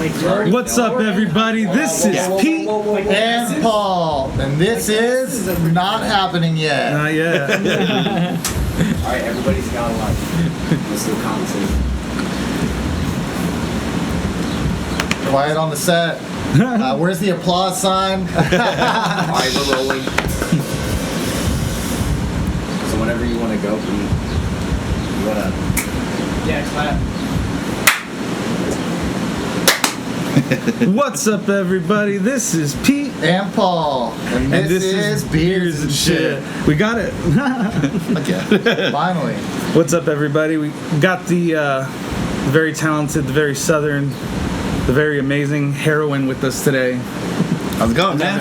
What's up, everybody? This is Pete and Paul, and this is not happening yet. Not yet. All right, everybody's got a life. Let's do a conversation. Quiet on the set. Where's the applause sign? All right, we're rolling. So whenever you want to go, Pete, you want to... Yeah, clap. What's up, everybody? This is Pete And Paul, and this is Beers and Shit. We got it. Okay, finally. What's up, everybody? We got the very talented, the very southern, the very amazing Heroine with us today. How's it going, man?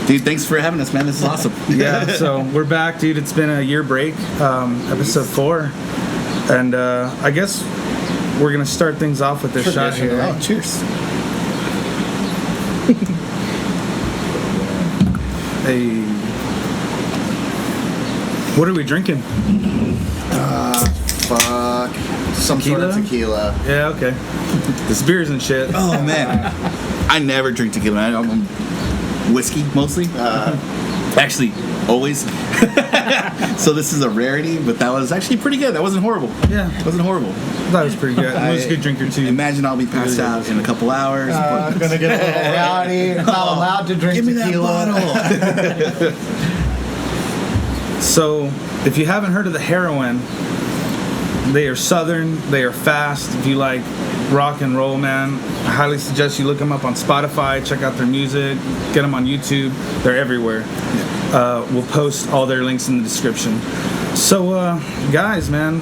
Dude, thanks for having us, man. This is awesome. Yeah, so we're back, dude. It's been a year break, episode 4. And I guess we're going to start things off with this shot here. Oh, cheers. Hey. What are we drinking? Fuck. Some sort of tequila. Yeah, okay. This Beers and Shit. Oh, man. I never drink tequila. I'm whiskey, mostly. Actually, always. So this is a rarity, but that was actually pretty good. That wasn't horrible. Yeah. It wasn't horrible. That was pretty good. I was a good drinker, too. Imagine I'll be passed out in a couple hours. I'm gonna get a little rowdy. Not allowed to drink Give me tequila. that bottle. So, if you haven't heard of the Heroine, they are southern, they are fast. If you like rock and roll, man, I highly suggest you look them up on Spotify, check out their music, get them on YouTube. They're everywhere. We'll post all their links in the description. So, guys, man,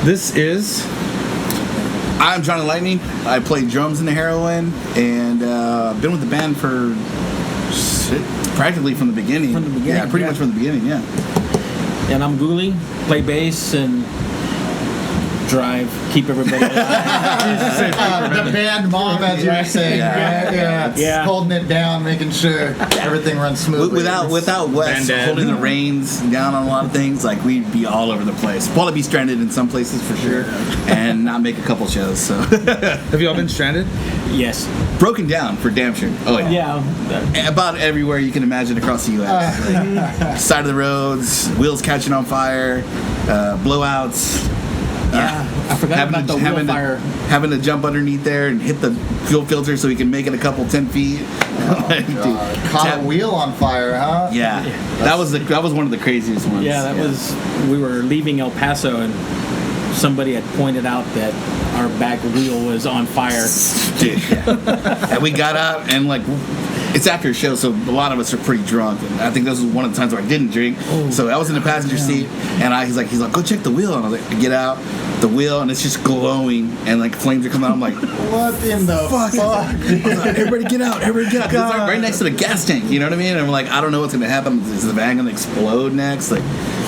this is... I'm Johnny Lightning. I play drums in the Heroine, and I've been with the band for practically from the beginning. From the beginning, Yeah, pretty yeah. much from the beginning, yeah. And I'm Ghoulie, play bass and drive, keep everybody alive. The band mom, as you were saying, Yeah. right? Yeah. Holding it down, making sure everything runs smoothly. Without Wes Bandad. holding the reins down on a lot of things, like we'd be all over the place. Probably be stranded in some places for sure, and not make a couple shows. So Have you all been stranded? Yes. broken down for damn sure. Oh yeah. Yeah. About everywhere you can imagine across the U.S. Like, side of the roads, wheels catching on fire, blowouts. Yeah. I forgot about the wheel fire. Having to jump underneath there and hit the fuel filter so we can make it a couple 10 feet. Caught a wheel on fire, huh? Yeah, that was one of the craziest ones. Yeah, that was, we were leaving El Paso and somebody had pointed out that our back wheel was on fire. Dude, yeah. And we got out and like it's after a show, so a lot of us are pretty drunk. And I think this was one of the times where I didn't drink. So I was in the passenger seat, and he's like, go check the wheel. And I was like, I get out the wheel, and it's just glowing, and like flames are coming out. I'm like, What in the fuck? I was like, everybody get out! 'Cause it's like right next to the gas tank. You know what I mean? And I'm like, I don't know what's gonna happen. Is the van gonna explode next? Like,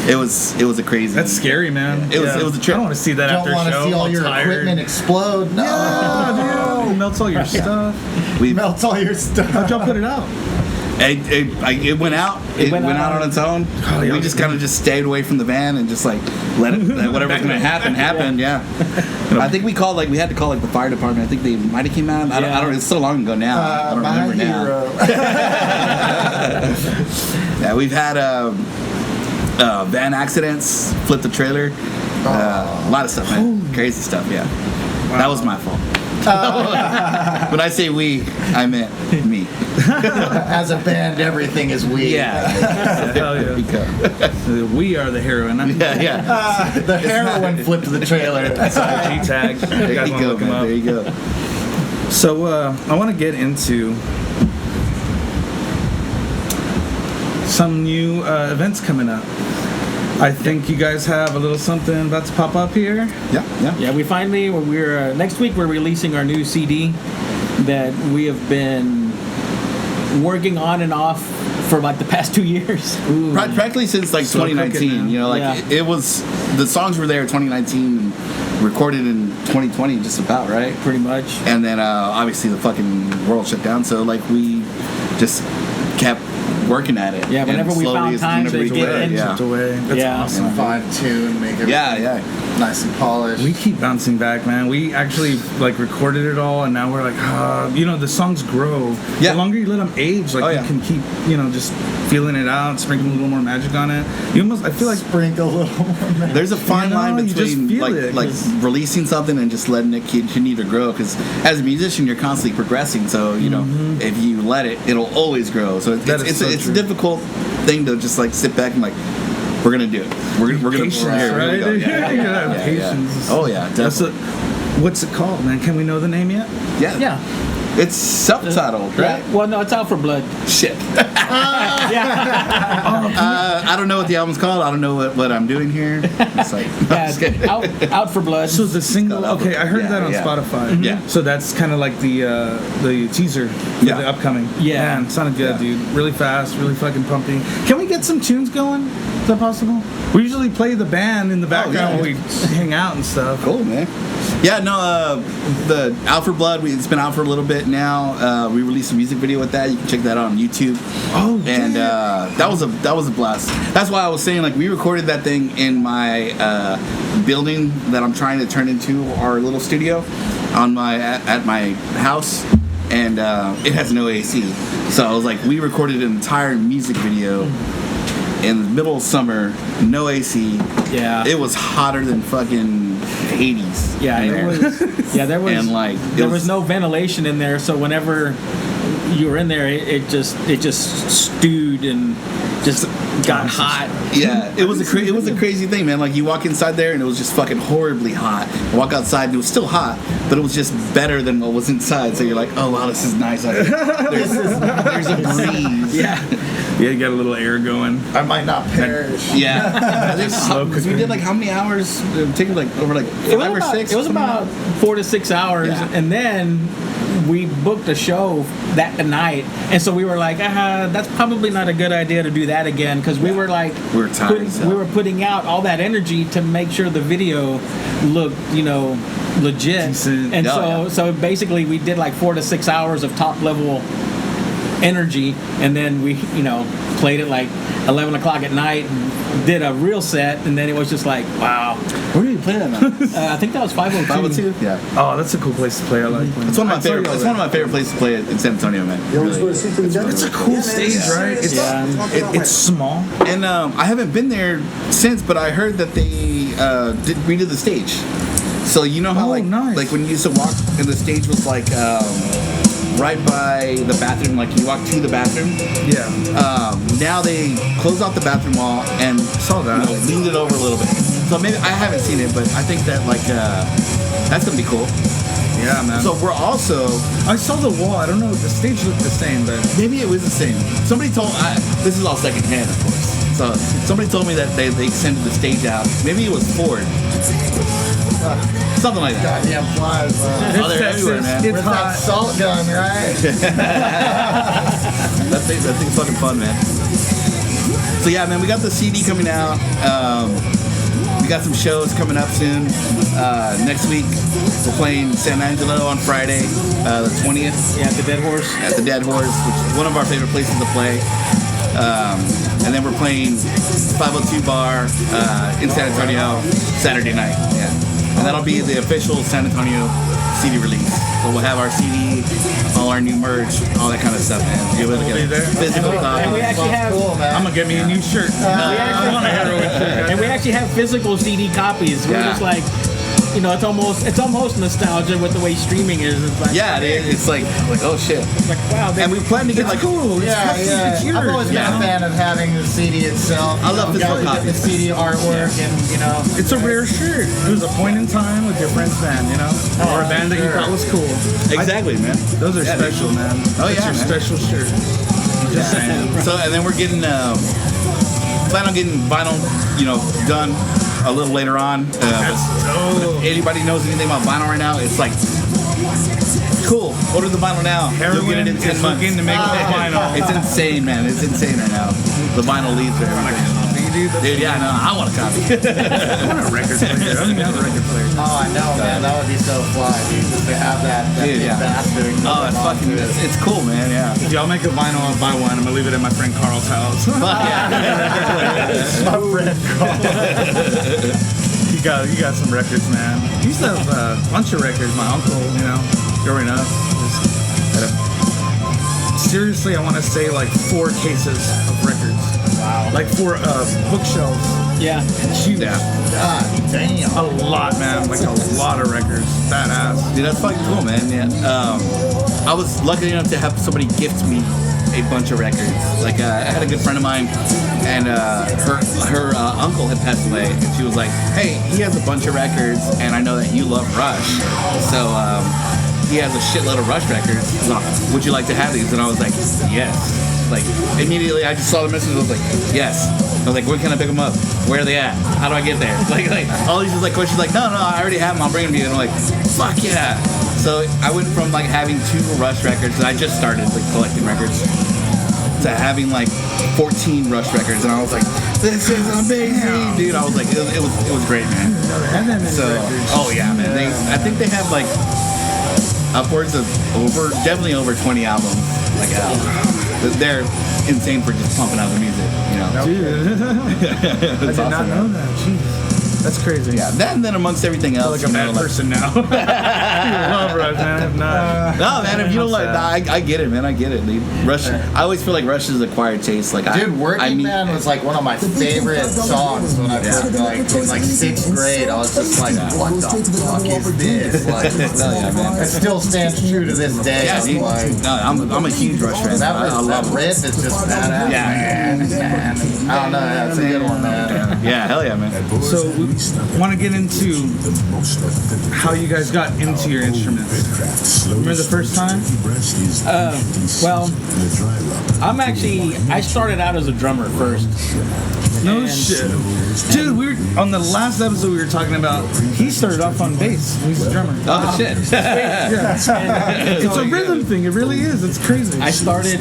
it was a crazy. That's scary, man. It was a trip. I don't want to see that Don't after a want to show. see all all your tired. equipment explode. No, Yeah, dude. It melts all your stuff. We melts all your stuff. How'd y'all put it out? It went out. It went out on its own. yeah. We just kind of just stayed away from the van and just like let whatever's gonna happen happen. Yeah. I think we had to call like the fire department. I think they might have came out. I don't. It's so long ago now. I don't My remember now. hero. Yeah, we've had van accidents, flipped the trailer, a lot of stuff, man. Crazy stuff. Yeah, that was my fault. When I say we, I meant me. As a band, everything is we. Yeah. Hell yeah. We are the Heroine. Yeah. The Heroine flipped the trailer. G-tag. There you go, man. There you go. So I want to get into some new events coming up. I think you guys have a little something about to pop up here. Yeah. Yeah, we're next week we're releasing our new CD that we have been working on and off for like the past 2 years. Practically since like So 2019. cooking, You know, like yeah. it was the songs were there in 2019 and recorded in 2020, just about, right? Pretty much. And then obviously the fucking world shut down, so like we just kept working at it. Yeah, And whenever we slowly found it's time gonna to break get away. in. Yeah. Away. That's Yeah. awesome. Fine tune, make everything Yeah. nice and polished. We keep bouncing back, man. We actually like recorded it all, and now we're like, the songs grow. Yeah. The longer you let them age, like you can keep, just feeling it out, sprinkling a little more magic on it. I feel like Sprinkle a little more. There's a fine line you just between feel like it, like 'cause- releasing something and just letting it continue to grow. Because as a musician, you're constantly progressing. So if you let it, it'll always grow. So That is it's so a true. difficult thing to just like sit back and like, we're gonna do it. We're gonna patience, here we go. right? Yeah. You gotta have Yeah, patience. yeah. Oh yeah, That's definitely. what's it called, man? Can we know the name yet? Yeah. It's self-titled, right? Well, no, it's Out for Blood. Shit. Yeah. I don't know what the album's called. I don't know what I'm doing here. It's like, just kidding. Out for Blood. So the single, called okay, I heard Yeah, that on yeah. Spotify. Yeah. So that's kind of like the teaser for Yeah. the upcoming. Yeah. Man, sounded good, Yeah. dude. Really fast, really fucking pumping. Can we get some tunes going? Is that possible? We usually play the band in the background when we hang out and stuff. Cool, man. Yeah, no, the Out for Blood, it's been out for a little bit now. We released a music video with that. You can check that out on YouTube. Oh, And that was a blast. That's why I was saying, like, we recorded that thing in my building that I'm trying to turn into our little studio at my house. And it has no AC. So I was like, we recorded an entire music video in the middle of summer, no AC. Yeah. It was hotter than fucking Hades. Yeah, in there there. was. Yeah, there was. And, like, it there was was- no ventilation in there, so whenever you were in there, it just stewed and just got hot. Yeah, it was a crazy thing, man. Like, you walk inside there and it was just fucking horribly hot. You walk outside and it was still hot, but it was just better than what was inside. So you're like, oh wow, this is nice. Like, there's a breeze. Yeah. Yeah, you got a little air going. I might not perish. Yeah. I think Slow because we did like how many hours? Taking like over like It was 5 or about, 6. It was about 4 to 6 hours, Yeah. and then we booked a show that night, and so we were like, that's probably not a good idea to do that again, because we were like, We were tired as hell. we were putting out all that energy to make sure the video looked, legit, Decent. and Yeah, so basically we did like 4 to 6 hours of top level energy, and then we played it like 11 o'clock at night and did a real set, and then it was just like, wow. Where did you play that now? I think that was 502. 502? Yeah. Oh, that's a cool place to play. I like playing. It's one of my I saw favorite. y'all It's there. one of my favorite places to play in San Antonio, man. Really. It's a cool stage, right? It's it's small. And I haven't been there since, but I heard that they did redo the stage. So you know how Oh, nice. like when you used to walk and the stage was like right by the bathroom, like you walk to the bathroom. Yeah. Now they closed off the bathroom wall and Saw that. leaned it over a little bit. So maybe I haven't seen it, but I think that like that's gonna be cool. Yeah, man. So we're also I saw the wall. I don't know. The stage looked the same, but maybe it was the same. Somebody told this is all secondhand, of course. So somebody told me that they extended the stage out. Maybe it was Ford. Something like that. Goddamn flies, bro. Oh, they're everywhere, man. It's Where's hot. that salt gun, right? That thing's fucking fun, man. So yeah, man, we got the CD coming out. We got some shows coming up soon. Next week, we're playing San Angelo on Friday, the 20th, Yeah, the Dead Horse. at the Dead Horse, which is one of our favorite places to play. And then we're playing 502 Bar in San Antonio Saturday night. Yeah, and that'll be the official San Antonio CD release. So we'll have our CD, all our new merch, all that kind of stuff, man. You'll be able to We'll be get there. a physical And we copy. actually have. Cool, man. I'm gonna get me a new shirt. I want a Heroine shirt. And we actually have physical CD copies. We're Yeah. just like, it's almost nostalgia with the way streaming is. It's like, Yeah, it's like oh shit. like wow. And we plan to get It's like cool. Yeah, yeah. It's yours, I've always been you a know? fan of having the CD itself. I love physical You know, copies. the CD artwork and It's a rare shirt. It was a point in time with your friend's band, or a band that you thought was cool. exactly, man. Those are Yeah, special, man. Oh, That's yeah, your man. special shirt. Just saying. So and then we're getting plan on getting vinyl, done a little later on. If anybody knows anything about vinyl right now, it's like cool. Order the vinyl now. You'll get it in 10 is months. looking to make the vinyl. It's insane, man. It's insane right now. The vinyl leads there. Dude. dude. Dude, yeah, no, I want a copy. I want a record player. I don't even have a record player. Oh, I know, man. That would be so fly, dude. Just to have that Dude, big yeah. bastard. Oh, it's fucking, it's cool, man. Yeah. If y'all make a vinyl, I'll buy one. I'm gonna leave it at my friend Carl's house. Fuck yeah. My friend Carl. You got some records, man. He used to have a bunch of records. My uncle, growing up. Seriously, I want to say like 4 cases of records. Wow. Like 4 bookshelves. Yeah. Huge. Yeah. God damn. A lot, man. Like a lot of records. Badass. Dude, that's fucking cool, man. Yeah. I was lucky enough to have somebody gift me a bunch of records. Like, I had a good friend of mine, and her uncle had passed away, and she was like, "Hey, he has a bunch of records, and I know that you love Rush, so he has a shitload of Rush records. Would you like to have these?" And I was like, "Yes." Like, immediately, I just saw the message. I was like, "Yes." I was like, "Where can I pick them up? Where are they at? How do I get there?" Like all these like questions. Like, no, I already have them. I'll bring them to you. And I'm like, "Fuck yeah!" So I went from like having 2 Rush records, and I just started like collecting records, to having like 14 Rush records, and I was like, "This is amazing, dude!" I was like, it was great, man. So, oh yeah, man. I think they have like upwards of definitely over 20 albums like out. They're insane for just pumping out the music, Dude. I did not know that. Jeez. That's crazy. Yeah, then amongst everything I feel else, like a bad person now. You love Rush, man. If not. No, man, if you don't like, I get it, man. I get it, dude. Rush. I always feel like Rush is acquired taste. Like, Dude, Working Man was like one of my favorite songs when I first like in like 6th grade. I was just like, what the fuck is this? Like, Hell yeah, man. it still stands true to this day. Yeah, I'm dude. like, No, I'm a huge Rush fan. that I love riff it. is just badass. Yeah. Man. I don't know. That's a good one, man. Yeah, hell yeah, man. So we want to get into how you guys got into your instruments. Remember the first time? Well, I started out as a drummer first. No And- shit. Dude, we were on the last episode we were talking about, he started off on bass. He's a drummer. Oh shit. It's a rhythm thing. It really is. It's crazy. I started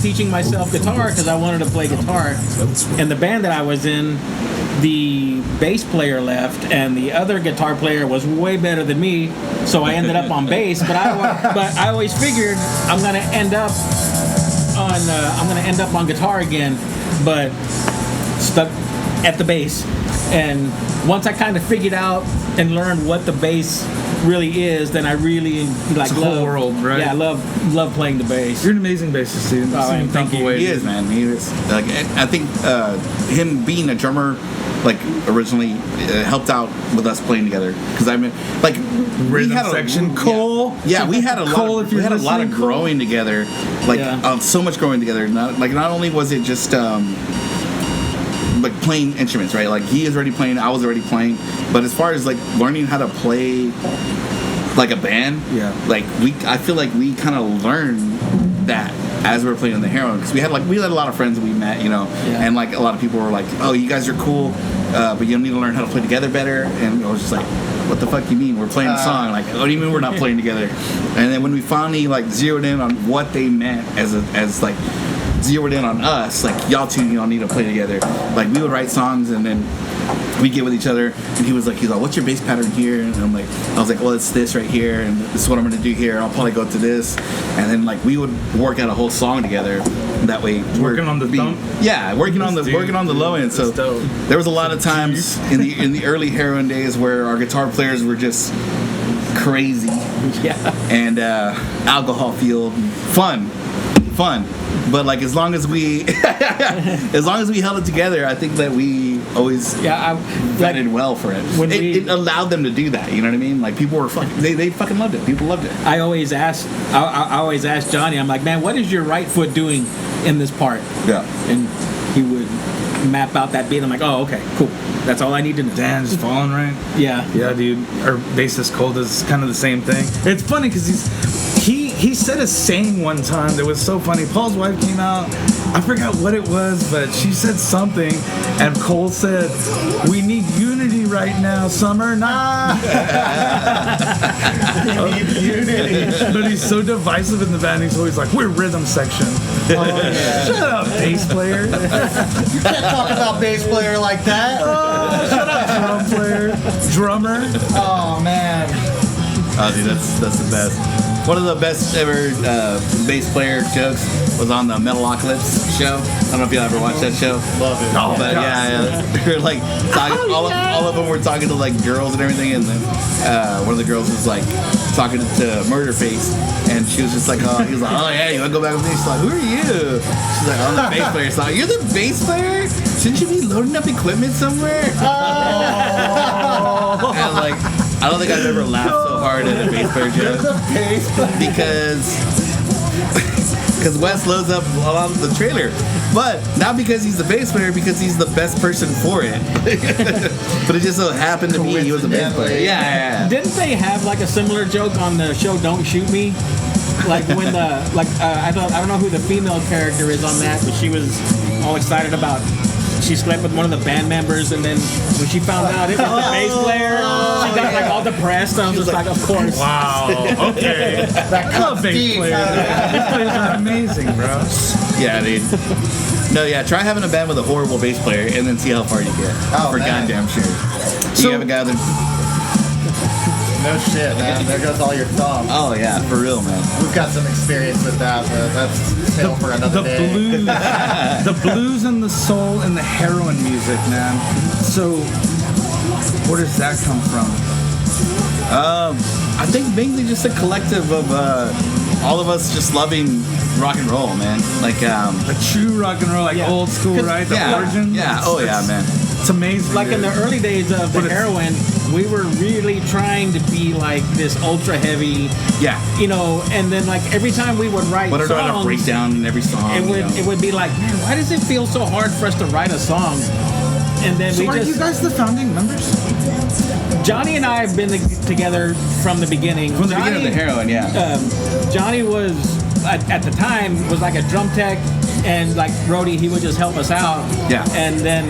teaching myself guitar because I wanted to play guitar. And the band that I was in, the bass player left, and the other guitar player was way better than me. So I ended up on bass. But I always figured I'm gonna end up on guitar again, but stuck at the bass. And once I kind of figured out and learned what the bass really is, then I really like It's a whole world, right? Yeah, I love playing the bass. You're an amazing bassist, dude. Oh, thank you. He is, man. He is. Like, I think him being a drummer, like originally, helped out with us playing together. Because I mean, like, we had section. Cole. Yeah, we had a Cole, lot. if We you're had a lot of listening, Cole. growing together. Like, Yeah. so much growing together. Not only was it just like playing instruments, right? Like he is already playing, I was already playing. But as far as like learning how to play like a band, Yeah. like I feel like we kind of learned that as we were playing on the Heroine, because we had a lot of friends that we met, and like a lot of people were like, "Oh, you guys are cool, but you need to learn how to play together better." And I was just like, "What the fuck you mean? We're playing a song. Like, what do you mean we're not playing together?" And then when we finally like zeroed in on what they meant as like zeroed in on us, like y'all two, need to play together. Like we would write songs and then we get with each other, and he's like, "What's your bass pattern here?" And I was like, "Well, it's this right here, and this is what I'm gonna do here. I'll probably go to this," and then like we would work out a whole song together. That way, Working on the thump? Yeah, working on the Dude, low end. So that's dope. there was a lot of times in the early Heroine days where our guitar players were just crazy, and alcohol fueled, fun. But like as long as we held it together, I think that we always vetted well for it. It allowed them to do that. You know what I mean? Like people were they fucking loved it. People loved it. I always ask Johnny, I'm like, "Man, what is your right foot doing in this part?" Yeah. And he would map out that beat. I'm like, "Oh, okay, cool. That's all I need to know." Dan just falling right. Yeah. Yeah, dude. Our bassist Cole does kind of the same thing. It's funny because he said a saying one time that was so funny. Paul's wife came out. I forgot what it was, but she said something, and Cole said, "We need unity right now, Summer." Nah. Unity. But he's so divisive in the band. He's always like, "We're rhythm section." Shut up, bass player. You can't talk about bass player like that. Shut up, drum player. Drummer. Oh man. Oh, dude, that's the best. One of the best ever bass player jokes was on the Metalocalypse show. I don't know if you ever watched that show. Love it. Oh, But yeah, they're like talking, all of them were talking to like girls and everything, and then one of the girls was like talking to Murderface, and she was just like, he was like, oh yeah, you wanna go back with me? She's like, who are you? She's like, I'm the bass player. She's like, you're the bass player? Shouldn't you be loading up equipment somewhere? And like, I don't think I've ever laughed so hard at a bass player joke because Wes loads up a lot of the trailer, but not because he's the bass player, because he's the best person for it. But it just so happened to be he was a bass player. Yeah. Didn't they have like a similar joke on the show Don't Shoot Me? Like when the I don't know who the female character is on that, but she was all excited about. She slept with one of the band members, and then when she found out it was the bass player, she got like all depressed. I was just like, of course. Wow. Okay. That Bass players. Bass players are amazing, bro. Yeah, dude. No, yeah, try having a band with a horrible bass player and then see how far you get. Oh, for man. goddamn sure. So- You have a guy that. No shit, man. There goes all your thumbs. Oh yeah, for real, man. We've got some experience with that, but that's a tale for another The day. blues, the blues and the soul and the heroin music, man. So, where does that come from? I think mainly just a collective of all of us just loving rock and roll, man. Like, The true rock and roll, like Yeah. old school, right? The yeah, origin. yeah, oh yeah, man. It's amazing. Like in the dude. early days of the But it's- heroin, we were really trying to be like this ultra heavy, Yeah. you know. And then like every time we would write But it had a songs, breakdown in every song. it would you know? it would be like, man, why does it feel so hard for us to write a song? And then So we are just you guys the founding members? Johnny and I have been together from the beginning. From the beginning of the heroin, yeah. Johnny was at the time was like a drum tech, and like Brody, he would just help us out. Yeah. And then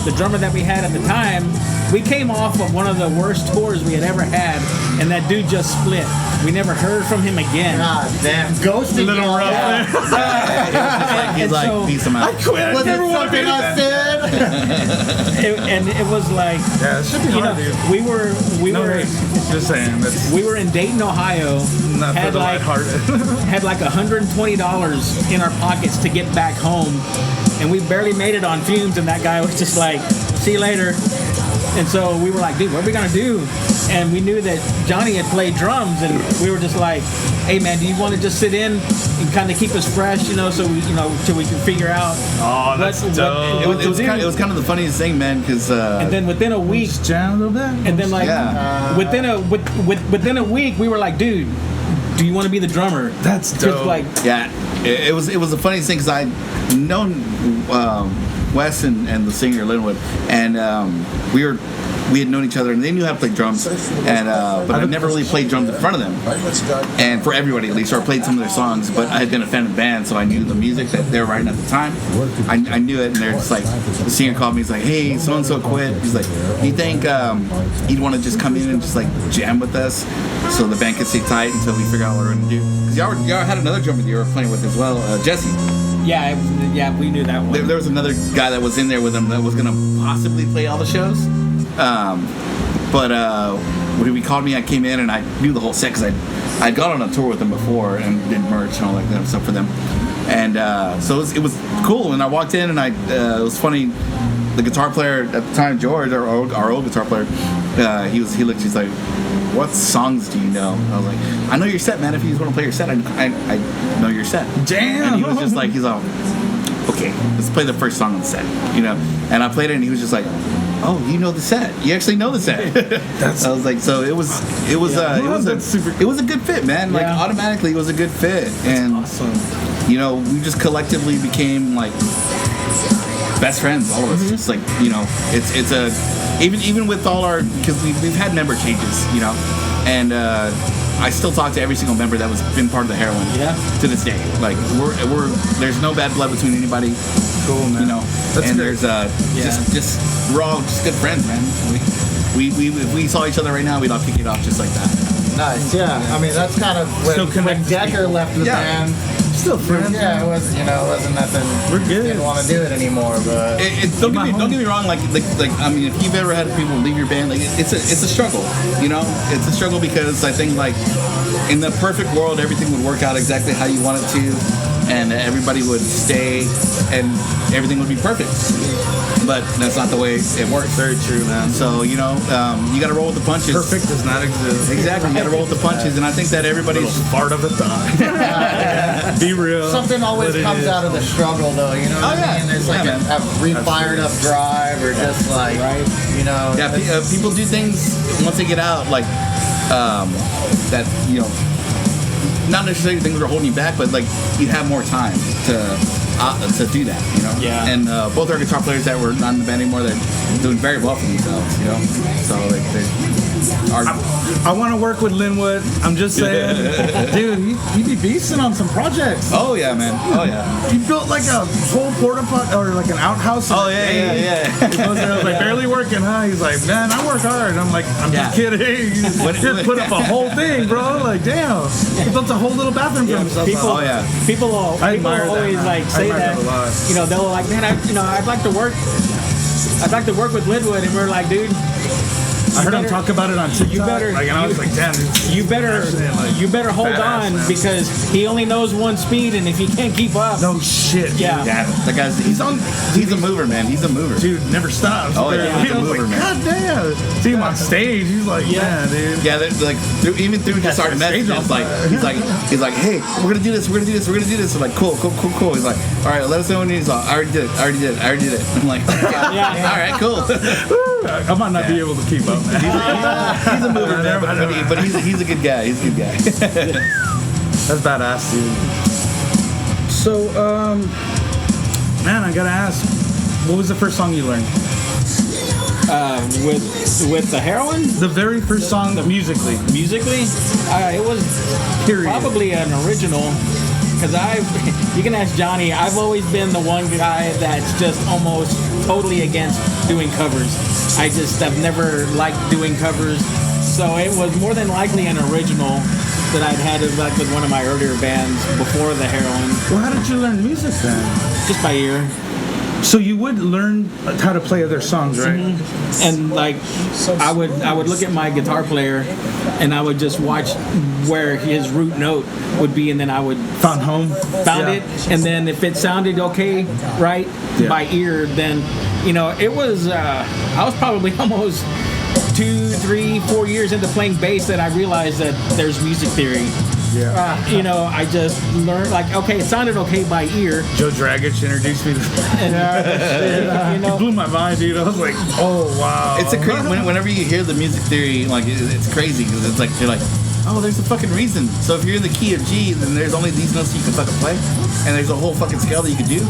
the drummer that we had at the time, we came off of one of the worst tours we had ever had, and that dude just split. We never heard from him again. God damn. Ghosted Little you. rough there. He's and like, so- peace him out. quit. Was it something I said? And it was like, Yeah, it should be you hard, know, dude. we were No hate. Just saying. That's we were in Dayton, Ohio. not for had the like lighthearted. had like $120 in our pockets to get back home, and we barely made it on fumes, and that guy was just like, see you later. And so we were like, dude, what are we gonna do? And we knew that Johnny had played drums, and we were just like, hey man, do you want to just sit in and kind of keep us fresh, you know, so we, you know, till we can figure out Oh, that's dope. It was kind of the funniest thing, man, because and then within a week, Just jam a little bit. and then like Yeah. within a week, we were like, dude, do you want to be the drummer? That's 'Cause, dope. like, yeah, it was the funniest thing because I'd known Wes and the singer Linwood, and we had known each other, and they knew how to play drums, and but I never really played drums in front of them, and for everybody at least, or I played some of their songs, but I had been a fan of the band, so I knew the music that they were writing at the time. I knew it, and they're just like, the singer called me, he's like, hey, so and so quit. He's like, do you think he'd want to just come in and just like jam with us, so the band could stay tight until we figure out what we're gonna do? Because y'all had another drummer that you were playing with as well, Jesse. yeah, we knew that one. There was another guy that was in there with him that was gonna possibly play all the shows. But when he called me, I came in and I knew the whole set because I'd gone on a tour with them before and did merch and all that kind of stuff for them. And so it was cool. And I walked in and it was funny. The guitar player at the time, George, our old guitar player, he's like, what songs do you know? And I was like, I know your set, man. If you just want to play your set, I know your set. Damn. And he was just like, he's all, okay, let's play the first song on the set, you know. And I played it, and he was just like, oh, you know the set. You actually know the set. I was like, so it was a good fit, man. Like Yeah. automatically, it was a good fit, and Awesome. you know, we just collectively became like best friends, all of us. Just like, you know, it's a even with all our, because we've had member changes, you know, and I still talk to every single member that was been part of the Heroine. Yeah. To this day, like we're there's no bad blood between anybody. Cool, man. You know, That's and great. there's just we're all just good friends, man. We if we saw each other right now, we'd all kick it off just like that. Nice, yeah. I mean, that's kind of Still when connected Decker left the Yeah. band. Still friends. Yeah, it wasn't nothing. We're good. Didn't want to do it anymore, but Don't get me wrong. Like I mean, if you've ever had people leave your band, like it's a struggle. You know, it's a struggle because I think like in the perfect world, everything would work out exactly how you want it to, and everybody would stay, and everything would be perfect. But that's not the way it works. Very true, man. So you know, you got to roll with the punches. Perfect does not exist. Exactly, you got to roll with the punches, and I think that everybody's part of a thought. Be real. something always What it comes is. out of the struggle, though. You know what I mean? There's like Yeah, a refired up drive, or just like you know. Yeah, people do things once they get out, like that. You know, not necessarily things that are holding you back, but like you have more time to do that. You know. Yeah. And both our guitar players that were not in the band anymore, they're doing very well for themselves. You know. So like I want to work with Linwood. I'm just saying, dude, he be beasting on some projects. oh yeah, man. Oh yeah. He built like a whole porta potty or like an outhouse. Oh yeah. He goes there, I was like, barely working, huh? He's like, man, I work hard. I'm like, I'm just kidding. He just put up a whole thing, bro. Like, damn. He built a whole little bathroom for himself. Oh yeah. People I admire that, always man. like I say admire that. that a lot. You know, they'll like, man, I'd like to work. I'd like to work with Linwood, and we're like, dude. I heard him talk about it on TikTok. You better. Like, and I was like, damn. You better hold badass, on man. because he only knows one speed, and if he can't keep up, No shit. yeah. Yeah, that guy's he's a mover, man. He's a mover. Dude never stops. Oh, yeah, he's a I was mover, like, man. God damn. See him on stage. He's like, yeah, dude. Yeah, like even through just our messages, he's like, hey, we're gonna do this. I'm like, cool. He's like, all right, let us know when he's like, I already did it. I'm like, Yeah. all right, cool. I might not be able to keep up, man. He's a mover, man, but he's a good guy. He's a good guy. That's badass, dude. So, man, I gotta ask, what was the first song you learned? With the Heroine, The very first song musically. it was Period. probably an original. Because you can ask Johnny, I've always been the one guy that's just almost totally against doing covers. I've never liked doing covers. So it was more than likely an original that I'd had like with one of my earlier bands before the Heroine, Well, how did you learn music then? just by ear. So you would learn how to play other songs, right? And like I would look at my guitar player and I would just watch where his root note would be, and then I would Found found it, and then if it sounded okay right by ear, then it was I was probably almost 2, 3, 4 years into playing bass that I realized that there's music theory. Yeah. I just learned like, okay, it sounded okay by ear. Joe Dragich introduced me to And, It blew my mind, dude. I was like, oh, wow. It's a crazy. Whenever you hear the music theory, like it's crazy because it's like you're like, oh, there's a fucking reason. So if you're in the key of G, then there's only these notes you can fucking play, and there's a whole fucking scale that you can do.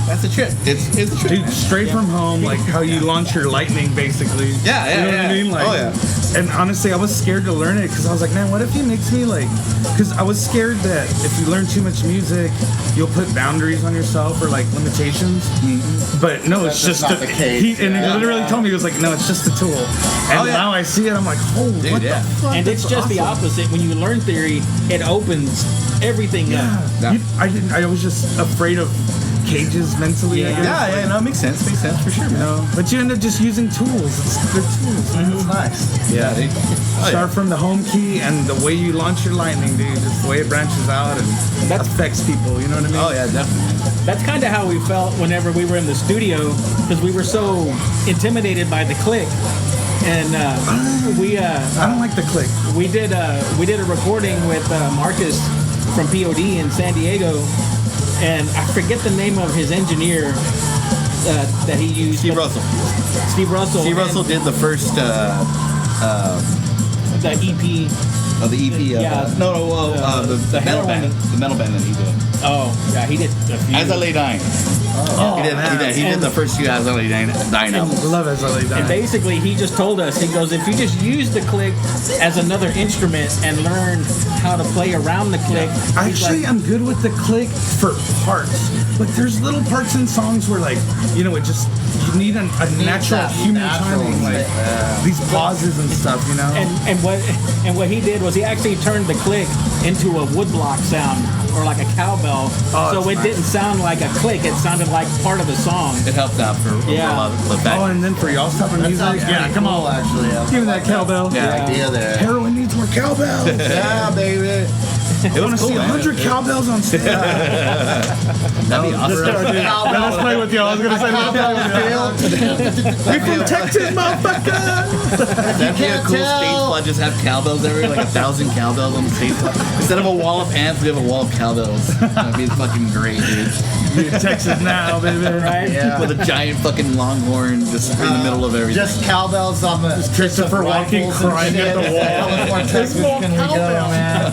That's a trip. It's a trip. Dude, straight from home, like how you launch your lightning, basically. Yeah, You know what I mean? Like, Oh, yeah. And honestly, I was scared to learn it because I was like, man, what if he makes me like? Because I was scared that if you learn too much music, you'll put boundaries on yourself or like limitations. But no, it's That's just not the case. He literally told me, he was like, no, it's just a tool. And now I see it, I'm like, oh, Dude, what yeah. the fuck? And it's That's just the awesome. opposite. When you learn theory, it opens everything up. Yeah. I was just afraid of cages mentally. I guess. Yeah, no, it makes sense for sure, man. But you end up just using tools. They're tools, man. It's nice. Yeah, Start from the home key and the way you launch your lightning, dude. Just the way it branches out and that affects people. You know what I mean? Oh yeah, definitely. That's kind of how we felt whenever we were in the studio, because we were so intimidated by the click. And I don't like the click. we did a recording with Marcus from POD in San Diego, and I forget the name of his engineer that he used. Steve Russell. Steve Russell. Steve Russell did the first the EP. of the EP. The metal Heroine. band. The metal band that he did. Oh yeah, he did a few. As I Lay Dying. Oh, He did the first two As I Lay Dying albums. I love as I lay And down. basically, he just told us, he goes, if you just use the click as another instrument and learn how to play around the click. he's Actually, like, I'm good with the click for parts. Like, there's little parts in songs where, like, it just, you need a natural that human natural timing. Like, these pauses and stuff, and what he did was he actually turned the click into a woodblock sound or like a cowbell, so it didn't sound like a click. It sounded like part of the song. It helped out for a lot of the back. Oh, and then for y'all's type of music, yeah, come on, actually. give me that cowbell. Yeah. Idea there. Heroine needs more cowbells. Yeah, baby. I want to see 100 cowbells on stage. That'd be awesome. Let's play with y'all. I was gonna say we from Texas, motherfucker. That'd be a cool stage plot. Just have cowbells everywhere, like 1,000 cowbells on the stage plot. Instead of a wall of amps, we have a wall of cowbells. That'd be fucking great, dude. You're in Texas now, baby. Right? Yeah. With a giant fucking longhorn just in the middle of everything. Just cowbells on the Christopher Walken rifles and crying shit. at the wall. How much more Texas more can we go, cowbell. man?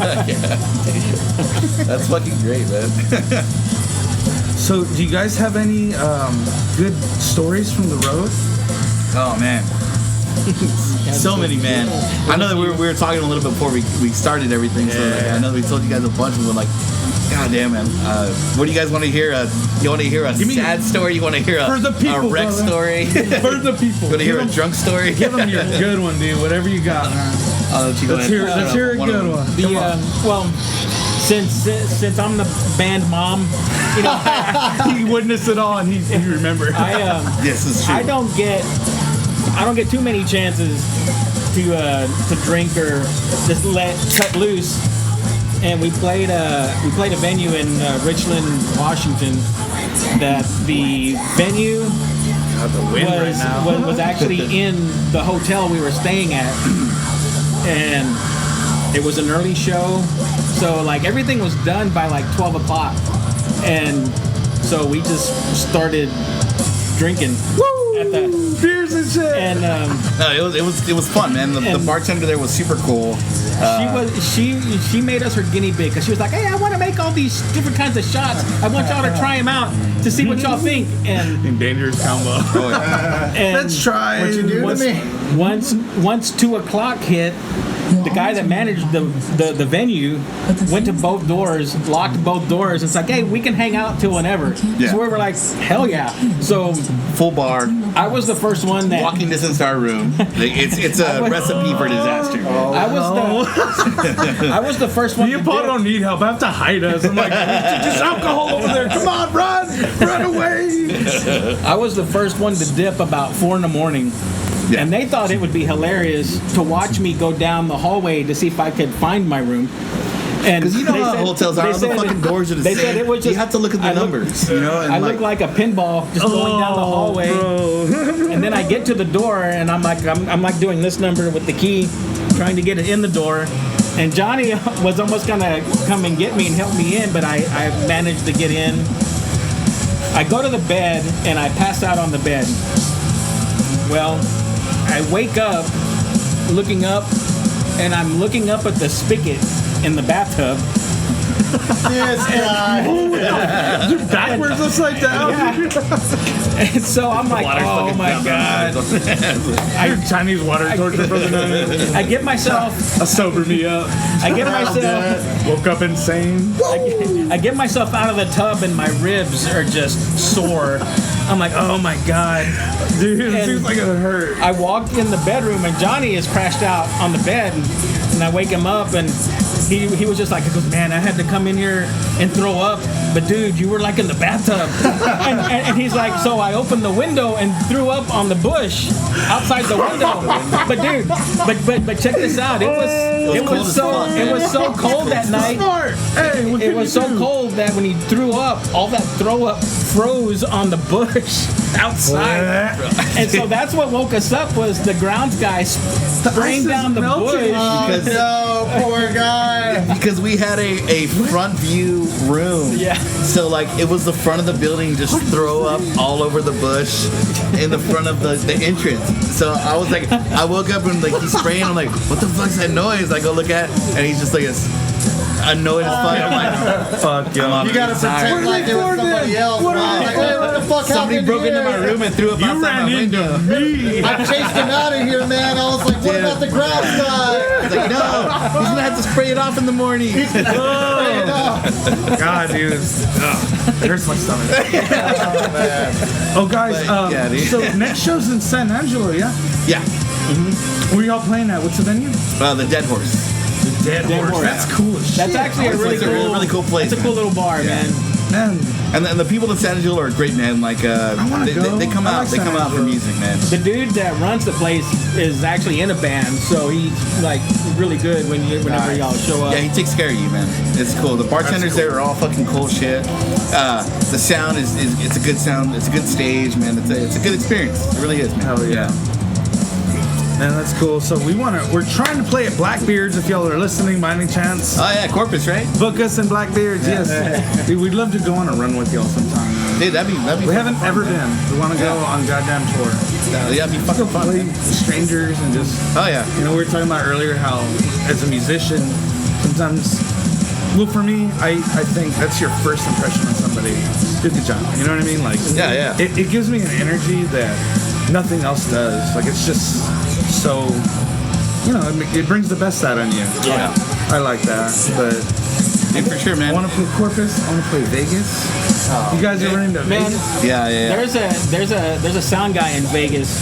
That's fucking great, man. So, do you guys have any good stories from the road? Oh man, so many, man. I know that we were talking a little bit before we started everything. So like, I know we told you guys a bunch of them. Like, god damn, man. What do you guys want to hear? You want to hear a sad story? You want to hear For the people, a wreck brother. story? For the people. You want to hear a drunk story? Give them your good one, dude. Whatever you got, man. I'll let you go Let's ahead. hear a good one. The well, since I'm the band mom, you know, He witnessed it all, and he remembered. This is true. I don't get too many chances to drink or just cut loose. And we played a venue in Richland, Washington. That the venue was actually in the hotel we were staying at, and it was an early show, so like everything was done by like 12 o'clock, and so we just started drinking at the Beers and shit. and No, it was fun, man. The And- bartender there was super cool. she made us her guinea pig because she was like, hey, I want to make all these different kinds of shots. I want y'all to try them out to see what y'all think. And Dangerous combo. and Let's try. What you do to me? once 2 o'clock hit, the guy that managed the venue went to both doors, locked both doors. It's like, hey, we can hang out till whenever. Yeah. So we were like, hell yeah. So Full bar, I was the first one that walking distance to our room. It's a recipe for disaster. I was the first one. Me to and Paul dip. don't need help. I have to hide us. I'm like, just alcohol over there. Come on, run away. I was the first one to dip about 4 a.m. Yeah. And they thought it would be hilarious to watch me go down the hallway to see if I could find my room. And Because you know they how said- hotels are, they all the said fucking it- doors are the they same. said it was just, you have to look at the I look- numbers, you know? And I look like a pinball just going down the hallway, and then I get to the door, and I'm like doing this number with the key, trying to get it in the door. And Johnny was almost gonna come and get me and help me in, but I managed to get in. I go to the bed and I pass out on the bed. Well, I wake up, looking up, and I'm looking up at the spigot in the bathtub. This guy. Backwards upside down. And so I'm like, oh my god. Chinese water torture for the night. I get myself, Sober me up. I get myself, Woke up insane. I get myself out of the tub and my ribs are just sore. I'm like, oh my god. Dude, it And- seems like it hurt. I walk in the bedroom and Johnny is crashed out on the bed, and I wake him up and he was just like, he goes, man, I had to come in here and throw up, but dude, you were like in the bathtub. and he's like, so I opened the window and threw up on the bush outside the window. But dude, but check this out. It was so cold that night. Smart. Hey, what It can was you so do? cold that when he threw up, all that throw up froze on the bush outside. And so that's what woke us up was the grounds guy spraying ice is down the melting. bush. No, poor guy. because we had a front view room. Yeah. So like it was the front of the building, just throw up all over the bush in the front of the entrance. So I was like, I woke up and like he's spraying. I'm like, what the fuck's that noise? I go look at, and he's just like annoyed as fuck. I'm like, fuck you. You gotta pretend like it was somebody else. What bro. are you Like, hey, what the fuck Somebody happened broke here? into my room and threw up You outside ran my into window. me. I chased him out of here, man. I was like, what Dude. about the ground guy? He's like, no, he's gonna have to spray it off in the morning. God, dude. Ugh, it hurts my stomach. Oh, guys. yeah, dude. So next show's in San Angelo, yeah? Yeah, Where y'all playing at? What's the venue? the Dead Horse. Dead Horse. That's cool as shit. That's actually a really cool place. It's a cool little bar, man. Man, And the people in San Angelo are great, man. Like, wanna go. they come I out. like They San come out for Angelo. music, man. The dude that runs the place is actually in a band, so he's like really good whenever y'all show up. Yeah, he takes care of you, man. It's cool. The bartenders there are all fucking cool shit. The sound is it's a good sound. It's a good stage, man. It's a good experience. It really is, man. hell yeah. Man, that's cool. So we're trying to play at Blackbeard's if y'all are listening by any chance. Oh yeah, Corpus, right? Book us in Blackbeard's, yes. Dude, we'd love to go on a run with y'all sometime. Dude, that'd be. We haven't ever been. We want to go on goddamn tour. Yeah, that'd be fucking fun. Play with strangers and just, Oh yeah. you know, we were talking about earlier how as a musician, sometimes, well, for me, I think that's your first impression on somebody. Good job. You know what I mean? Like, Yeah. It gives me an energy that nothing else does. Like, it's just so, you know, it brings the best out on you. Yeah. I like that. But Dude, for sure, I man. want to play Corpus. I want to play Vegas. You guys are running to Man, Vegas? Yeah. there's a sound guy in Vegas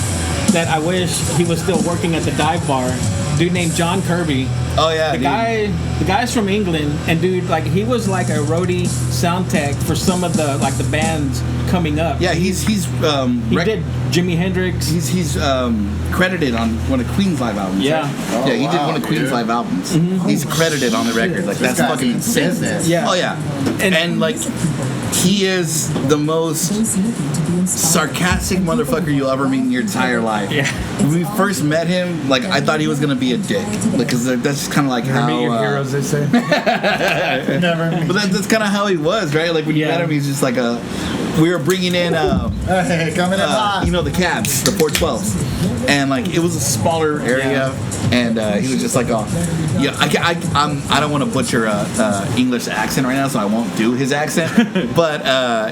that I wish he was still working at the dive bar. Dude named John Kirby. Oh yeah. The guy's from England, and dude, like he was like a roadie sound tech for some of the bands coming up. Yeah, he's He did Jimi Hendrix. He's credited on one of Queen's live albums. Yeah. Right? Yeah, he did one of Queen's live albums. He's credited on the record. Like that's guy's fucking in insane. business. Yeah. Oh yeah. And like he is the most sarcastic motherfucker you'll ever meet in your entire life. Yeah. When we first met him, like I thought he was gonna be a dick, because that's kind of like how. Meet your heroes, they say. But that's kind of how he was, right? Like when you Yeah. met him, he's just like a. We were bringing in. Hey, coming in hot. You know, the cabs, the 412s, and like it was a smaller area, and he was just like, "Oh, yeah, I don't want to butcher English accent right now, so I won't do his accent." But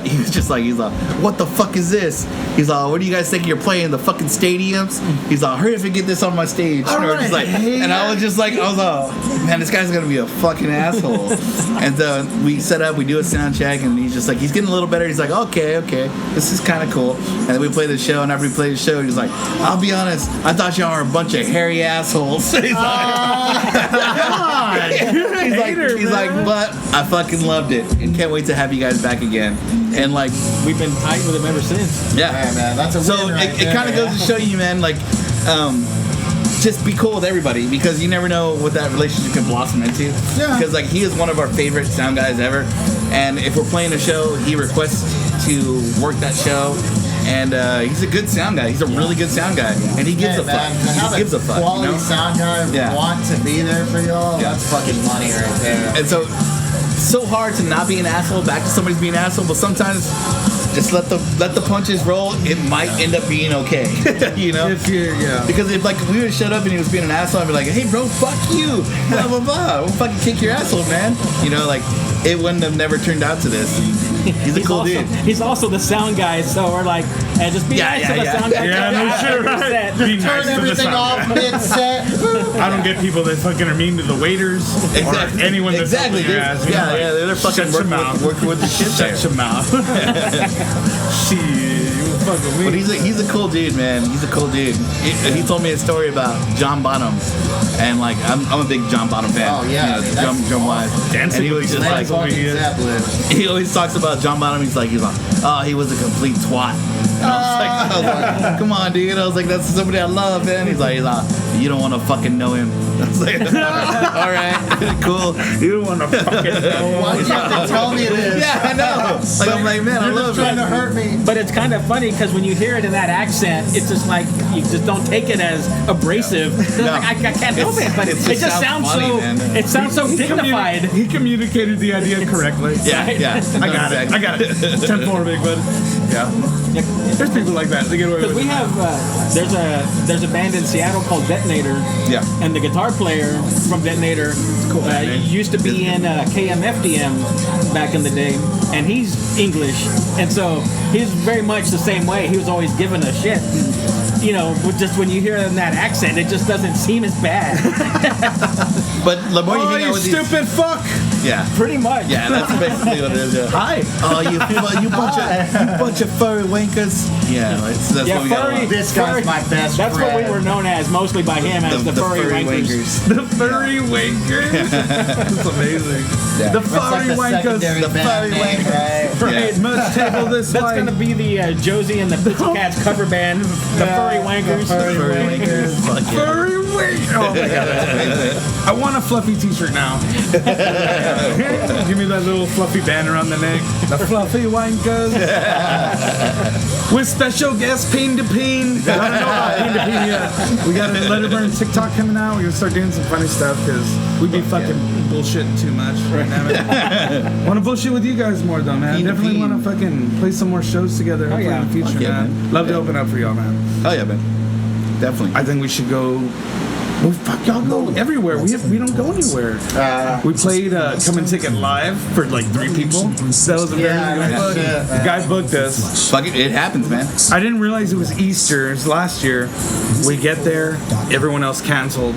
he was just like, he's like, "What the fuck is this?" He's like, "What do you guys think you're playing, the fucking stadiums?" He's like, "Hurry up and get this on my stage." And, we're just like, and I was just like, I was like, "Man, this guy's gonna be a fucking asshole." And so we set up, we do a sound check, and he's just like, he's getting a little better. He's like, okay, this is kind of cool. And then we play the show, and after we play the show, he's like, "I'll be honest, I thought y'all were a bunch of hairy assholes." He's like, but I fucking loved it, and can't wait to have you guys back again. And like, We've been tight with him ever since. yeah, Yeah, man, that's a so win right it kind of there. goes to show you, man, like, just be cool with everybody, because you never know what that relationship can blossom into. Yeah. Because like he is one of our favorite sound guys ever, and if we're playing a show, he requests to work that show. And he's a good sound guy. He's a really good sound guy, and he gives Hey, a man, fuck. to have He gives a fuck. quality You know? sound guy Yeah. want to be there for y'all. Yeah. That's fucking money right there. And so hard to not be an asshole back to somebody's being an asshole, but sometimes just let the punches roll. It might end up being okay, you know. Because if like we would shut up and he was being an asshole, I'd be like, "Hey, bro, fuck you, blah blah blah. We'll fucking kick your asshole, man." You know, like it wouldn't have never turned out to this. He's a cool dude. He's also the sound guy, so we're like, hey, just be nice to the sound guy. Yeah, no shit, right? Be nice Turn to the everything sound off guy. mid-set. I don't get people that fucking are mean to the waiters Exactly. or anyone that's Exactly, helping your dude. ass. You know, like, They're fucking shut your mouth. working with the shit there. Shut your mouth. Shit, you fucking But me. he's a cool dude, man. He's a cool dude. He told me a story about John Bonham, and like I'm a big John Bonham fan. Oh, yeah, you know, that's drum wise. Dancing And he was with just these like, legs over here. Zeppelin. he always talks about John Bonham. He's like, oh, he was a complete twat. And I was like, come on, dude. I was like, that's somebody I love, man. He's like, you don't want to fucking know him. I was like, all right, cool. You don't want to fucking know. Why do you have to tell me this? Yeah, I know. Like, I'm like, man, I You're love just trying to it. hurt me. But it's kind of funny because when you hear it in that accent, it's just like you just don't take it as abrasive. No. Like, I can't help it, but it just just sounds funny, so. man. It sounds so dignified. He communicated the idea correctly. Yeah. I got it. I got it. 10-4, big bud. Yeah. There's people like that. They get away Because with we it. have there's a band in Seattle called Detonator. Yeah. And the guitar player from Detonator used to be in KMFDM back in the day, and he's English, and so he's very much the same way. He was always giving a shit. And, you know, just when you hear it in that accent, it just doesn't seem as bad. But the more you Oh, hang you out with these, stupid fuck! Yeah. Pretty much. Yeah, that's basically what it is. Yeah. Hi. Oh, you bunch of furry wankers. Yeah, that's Yeah, what we got. furry. This guy's my best That's friend. what we were known as, mostly by him, as the furry wankers. The furry wankers. That's amazing. Yeah. The That's like furry the wankers. secondary The band furry name, wankers. right? Right. Must table this That's way. gonna be the Josie and the Pussycats cover band, the Furry Wankers. Furry wankers. Fuck yeah. Furry wankers. Oh my god, that's amazing. I want a fluffy t-shirt now. Give me that little fluffy band around the neck. The fluffy wankers. With special guest Peen to Peen. I don't know about Peen to Peen yet. We got a Let It Burn TikTok coming out. We're gonna start doing some funny stuff because we be fucking bullshitting too much right now. Want to bullshit with you guys more though, man. Peen to Definitely Peen. want to fucking play some more shows together. Hopefully yeah. in the future, Fuck yeah, man. man. Love to open up for y'all, man. Hell yeah, man. Definitely. I think we should go. Well, fuck, y'all go everywhere. We don't go anywhere. We played Come and Take It Live for like 3 people. That was a very good book. The guy booked us. Fuck it, it happens, man. I didn't realize it was Easter. It was last year. We get there, everyone else canceled,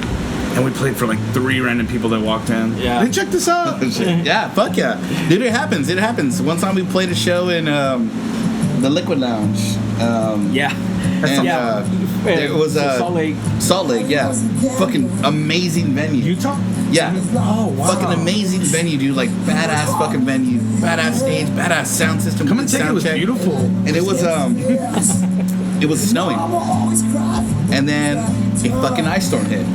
and we played for like 3 random people that walked in. Yeah. Hey, check this out. Yeah, fuck yeah. Dude, it happens. It happens. One time we played a show in the Liquid Lounge. Yeah. And Yeah. it was Salt Lake. Salt Lake, yeah. Fucking amazing venue. Utah? Yeah. Oh, wow. Fucking amazing venue, dude. Like badass fucking venue, badass stage, badass sound system. Come and Take It sound was check. beautiful. And it was it was snowing. And then a fucking ice storm hit.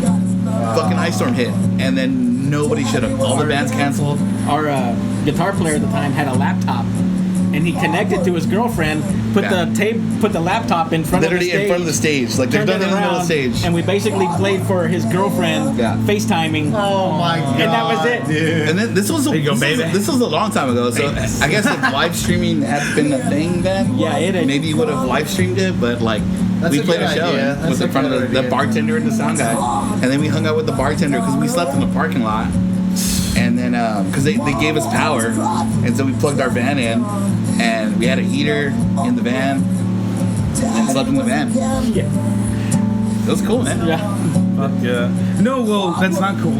Fucking ice storm hit. And then nobody showed up. All the bands canceled. Our guitar player at the time had a laptop, and he connected to his girlfriend, put the laptop in front Literally of the stage, in front of the stage. Like there's turned nothing it in the middle of the around, stage. and we basically played for his girlfriend, Yeah. FaceTiming, Oh my god. and that was it. Dude. And then this was you go, baby. this was a long time ago. So I guess if live streaming had been a thing then, Yeah, it had- maybe you would have live streamed it. But like That's we a played good a show idea. and That's was a in front of good the idea. bartender and the sound guy, and then we hung out with the bartender because we slept in the parking lot. And then because they gave us power, and so we plugged our van in, and we had a heater in the van, and slept in the van. Yeah. It was cool, man. Yeah. Fuck yeah. No, well, that's not cool.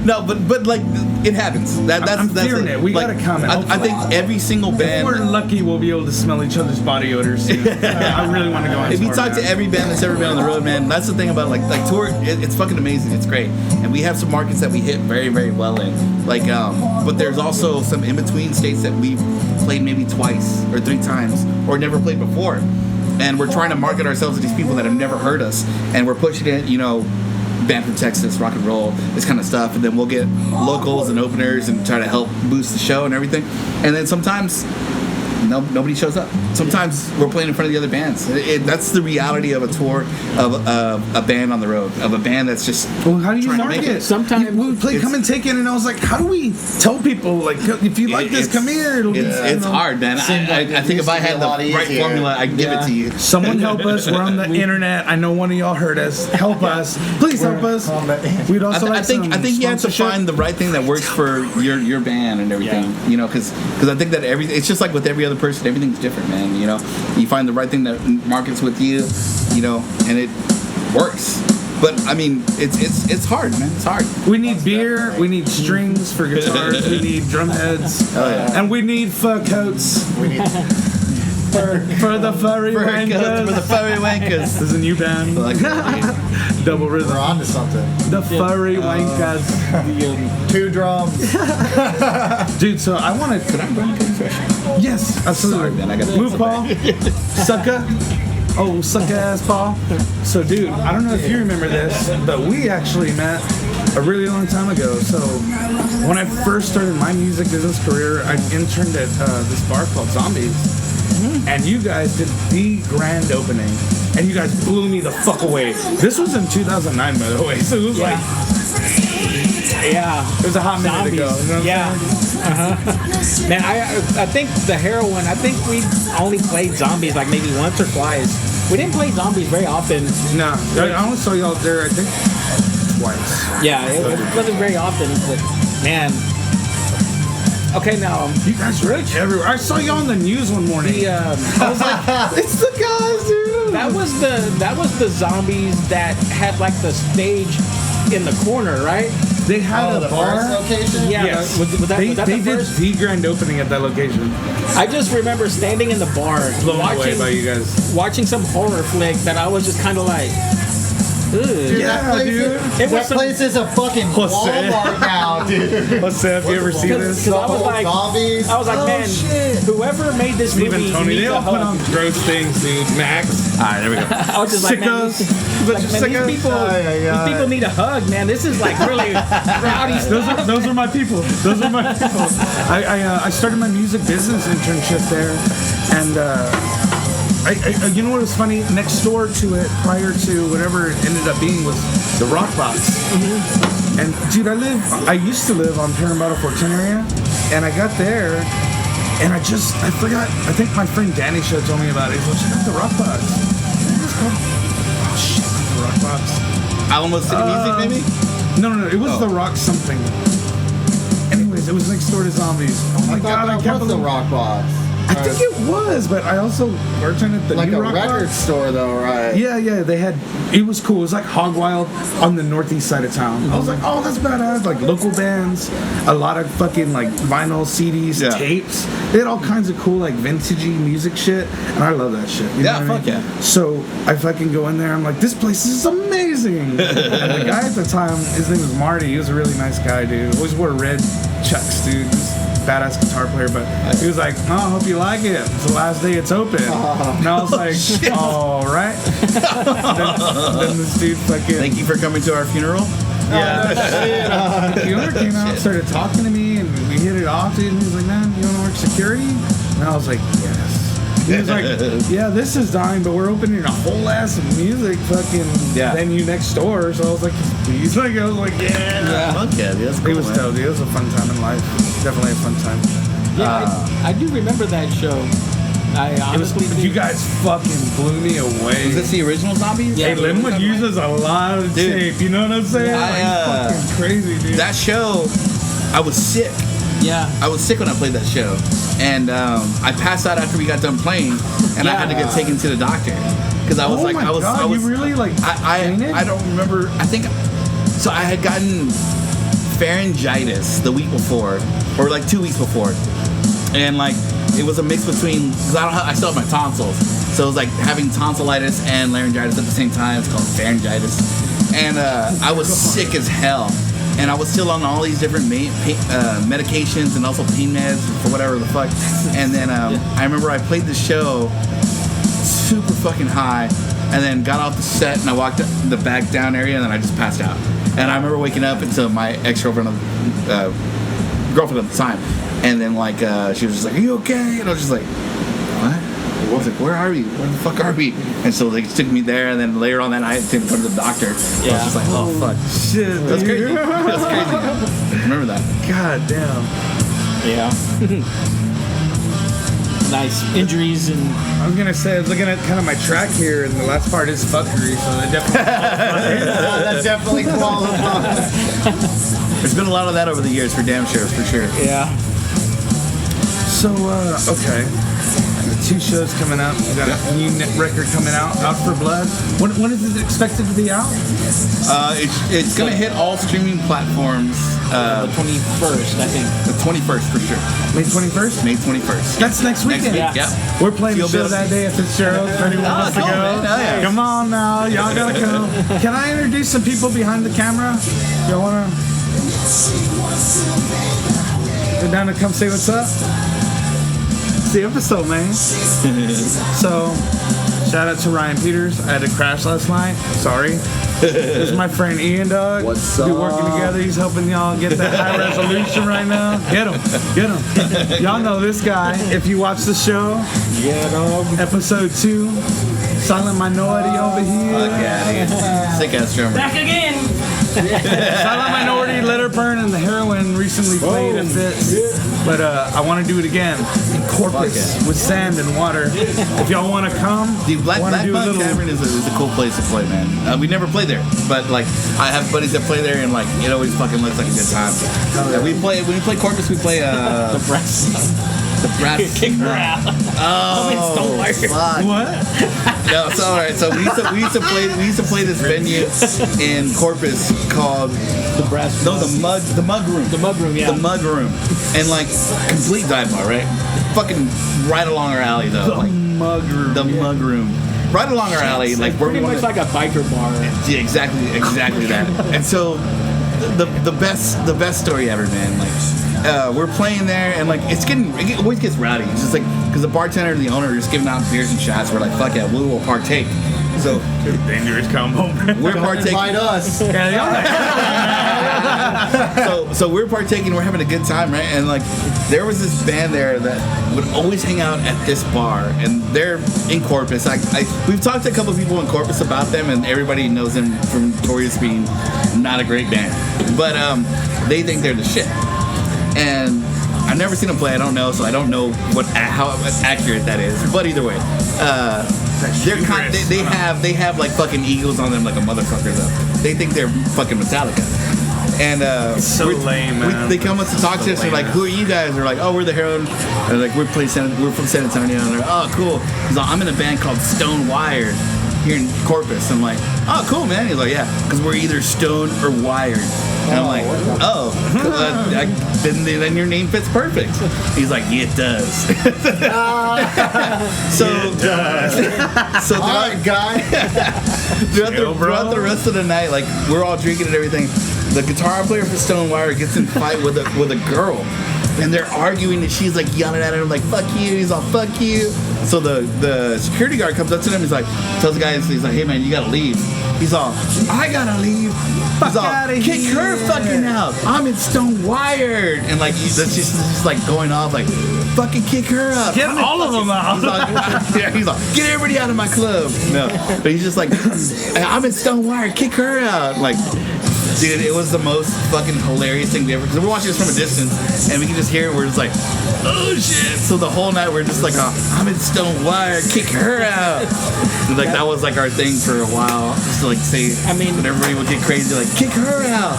No, but like it happens. That's I'm that's fearing it. We like, gotta comment, I think every single If we're band. lucky, we'll be able to smell each other's body odors soon. I really want to go on If you tour, talk to man. every band that's ever been on the road, man, that's the thing about like tour. It's fucking amazing. It's great, and we have some markets that we hit very very well in. Like, but there's also some in between states that we've played maybe twice or 3 times or never played before, and we're trying to market ourselves to these people that have never heard us, and we're pushing it, band from Texas, rock and roll, this kind of stuff, and then we'll get locals and openers and try to help boost the show and everything, and then sometimes nobody shows up. Sometimes we're playing in front of the other bands. That's the reality of a tour of a band on the road, of a band that's just Well, how do you trying to market make it? it. Sometimes we played it's- Come and Take It, and I was like, how do we tell people, like, if you like this, It's- come here. It'll be, It's hard, man. Seems like I it think if used I to be had a the lot right easier. formula, I'd give it to you. Someone help us. We're on the internet. I know one of y'all heard us. Help us. Please help us. on the internet. We'd also I like think some you have to sponsorship. find the right thing that works for your band and everything. Yeah. Because I think that it's just like with every other person, everything's different, man. You find the right thing that markets with you, and it works. But I mean, it's hard, man. It's hard. We need beer. We need strings for guitars. We need drum heads. Oh yeah. And we need fur coats We need for the furry For the wankers. furry wankers. This is a new band. Like, Double we're rhythm. on to something. The furry wankers. 2 drums. Dude, so I want to. Could I run a confession? Yes, absolutely. Sorry, man, I gotta Move, go Paul. Sucker. Oh, sucker ass Paul. So, dude, I don't know if you remember this, but we actually met a really long time ago. So, when I first started my music business career, I interned at this bar called Zombies. And you guys did the grand opening. And you guys blew me the fuck away. This was in 2009, by the way. So, it was Yeah. like, Yeah. it was a hot minute Zombies. ago. You know what I'm Yeah. saying? Man, I think the Heroine, I think we only played Zombies like maybe once or twice. We didn't play Zombies very often. No, I only saw y'all there, I think, twice. Yeah, it wasn't very often, but man. Okay, now You guys were everywhere. I saw you on the news one morning. the I was like, it's the guys, dude. that was the Zombies that had like the stage in the corner, right? They had the a bar. first location? Yeah, Yes. was that they the did first? the grand opening at that location. I just remember standing in the bar Blown away by you guys. watching some horror flick that I was just kind of like, ugh. Dude, Yeah, that place, dude. It was that some- place is a fucking Jose. Walmart now, dude. What's that? Have you ever seen this? Because I was like, zombies. man, whoever made this Steve movie and Tony, needs they a all put hug. on gross things, dude. Max. All right, there we go. I was just like, man, Sickos. these people need a hug, man. This is like really rowdy stuff. Those are my people. Those are my people. I started my music business internship there, and you know what was funny? Next door to it, prior to whatever it ended up being, was the Rock Box. Mm-hmm. And dude, I used to live on Parramatta 14 area, and I got there, and I forgot. I think my friend Danny Show told me about it. He's like, check out the Rock Box. What is it called? Oh shit, the Rock Box. Alamo City Music, maybe? No, it was the Rock something. Anyways, it was next door to Zombies. Oh my god, I can't What's the believe. Rock Box? I think it was, but I also bartended at the Like new a Rock record Box. store, though, right? Yeah, they had. It was cool. It was like Hog Wild on the northeast side of town. I was like, oh, that's badass. Like local bands, a lot of fucking like vinyl CDs, Yeah. tapes. They had all kinds of cool like vintagey music shit, and I love that shit. You Yeah, know what I fuck mean? yeah. So I fucking go in there. I'm like, this place is amazing. And the guy at the time, his name was Marty. He was a really nice guy, dude. Always wore red chucks, dude. Badass guitar player, but he was like, oh, I hope you like it. It's the last day it's open. And I was like, all right. then this dude fucking Thank you for coming to our funeral. the owner came out, started talking to me, and we hit it off, dude. And he was like, man, you want to work security? And I was like, yes. He was like, yeah, this is dying, but we're opening a whole ass music fucking venue next door. So I was like, please. Like, I was like, yeah. Fuck yeah, dude, that's cool, It was man. dope, dude. It was a fun time in life. Definitely a fun time. Yeah, I do remember that show. I It was, honestly do. you guys fucking blew me away. Was this the original Zombies? Yeah. Hey, Linwood uses a lot of Dude. tape. You know what I'm saying? I, Like, fucking crazy, dude. That show, I was sick. Yeah. I was sick when I played that show, and I passed out after we got done playing, and I had to get taken to the doctor because I was oh like, my I was, God, I was, you really like fainted? I don't remember. I think so. I had gotten pharyngitis the week before, or like 2 weeks before, and like it was a mix between because I still have my tonsils, so it was like having tonsillitis and laryngitis at the same time. It's called pharyngitis, and I was sick as hell. And I was still on all these different medications and also pain meds for whatever the fuck. And then I remember I played the show super fucking high, and then got off the set and I walked the back down area and then I just passed out. And I remember waking up until my ex-girlfriend, girlfriend at the time, and then like she was just like, "Are you okay?" And I was just like, "What?" I was like, "Where are we? Where the fuck are we?" And so they took me there, and then later on that night, they took me to the doctor. I was just like, "Oh fuck, Shit, that's dude. crazy. That's crazy." Man. Remember that? God damn. Yeah. Nice injuries and I was gonna say, I was looking at kind of my track here, and the last part is fuckery, so that definitely. That definitely qualifies. There's been a lot of that over the years, for damn sure, for sure. yeah. So, okay. 2 shows coming out. We got a new record coming out for Blood. When is it expected to be out? It's gonna hit all streaming platforms. The 21st, I think. The 21st for sure. May 21st? May 21st. That's next weekend. Next week, yeah. We're playing the You'll be show able to that see- day at Fitzgerald. If anyone wants to cool, go. man. Oh, yeah. Come on now. Y'all gotta come. Can I introduce some people behind the camera? Y'all wanna go down and come say what's up? It's the episode, man. So, shout out to Ryan Peters. I had to crash last night. Sorry. This is my friend Ian, dog. What's We're up? working together. He's helping y'all get that high resolution right now. Get him. Y'all know this guy. If you watch the show, episode 2, Silent Minority over here. Fuck yeah, dude. Sick ass drummer. Back again. Silent Minority, Let Her Burn, and the Heroine recently played at Fitz. But I want to do it again in Corpus with sand and water. If y'all want to come, Dude, Black wanna do a Bunk little- Tavern is a cool place to play, man. We never play there, but like I have buddies that play there, and like it always fucking looks like a good time. Yeah, when we play Corpus, we play The breast. The brass. Kick her out. Oh, Don't like it. fuck. What? No, so all right. So we used to play this venue in Corpus called The brass. the mug room. The mug room, yeah. The mug room, and like complete dive bar, right? Fucking right along our alley though. Like Mug room. the mug room, right along our alley. Like where pretty we much want. like a biker bar. Yeah, exactly that. And so the best story ever, man. Like we're playing there, and like it always gets rowdy. It's just like because the bartender and the owner are just giving out beers and shots. We're like, fuck yeah, we will partake. So Dangerous combo. we're partaking. Invite us. So we're partaking. We're having a good time, right? And like there was this band there that would always hang out at this bar, and they're in Corpus. We've talked to a couple of people in Corpus about them, and everybody knows them from Notorious being not a great band, but they think they're the shit. And I've never seen them play. I don't know, so I don't know how accurate that is. But either way, they have like fucking eagles on them like a motherfucker though. They think they're fucking Metallica. And so lame, man. They come up to talk to us. They're like, "Who are you guys?" They're like, "Oh, we're the Heroine." And they're like, "We're from San Antonio." And they're like, "Oh, cool." He's like, "I'm in a band called Stone Wired here in Corpus." I'm like, "Oh, cool, man." He's like, "Yeah, because we're either stone or wired." And I'm like, "Oh, then your name fits perfect." He's like, "Yeah, it does." So All right, guy. throughout the rest of the night, like we're all drinking and everything. The guitar player for Stone Wire gets in a fight with a girl, and they're arguing, and she's like yelling at him like "fuck you." He's all "fuck you." So the security guard comes up to him. He's like, tells the guy, he's like, "Hey man, you gotta leave." He's all, "I gotta leave." He's all, "Kick her fucking out. I'm in Stone Wired." And like she's just like going off like, "Fucking kick her out. Get all of them out." He's like, "Get everybody out of my club." No, but he's just like, "I'm in Stone Wired. Kick her out." Like. Dude, it was the most fucking hilarious thing we ever. Because we're watching this from a distance, and we can just hear it. We're just like, "Oh shit!" So the whole night we're just like, "I'm in Stone Wire, kick her out." And like that was like our thing for a while, just to like say. I mean, when everybody would get crazy, like, "Kick her out."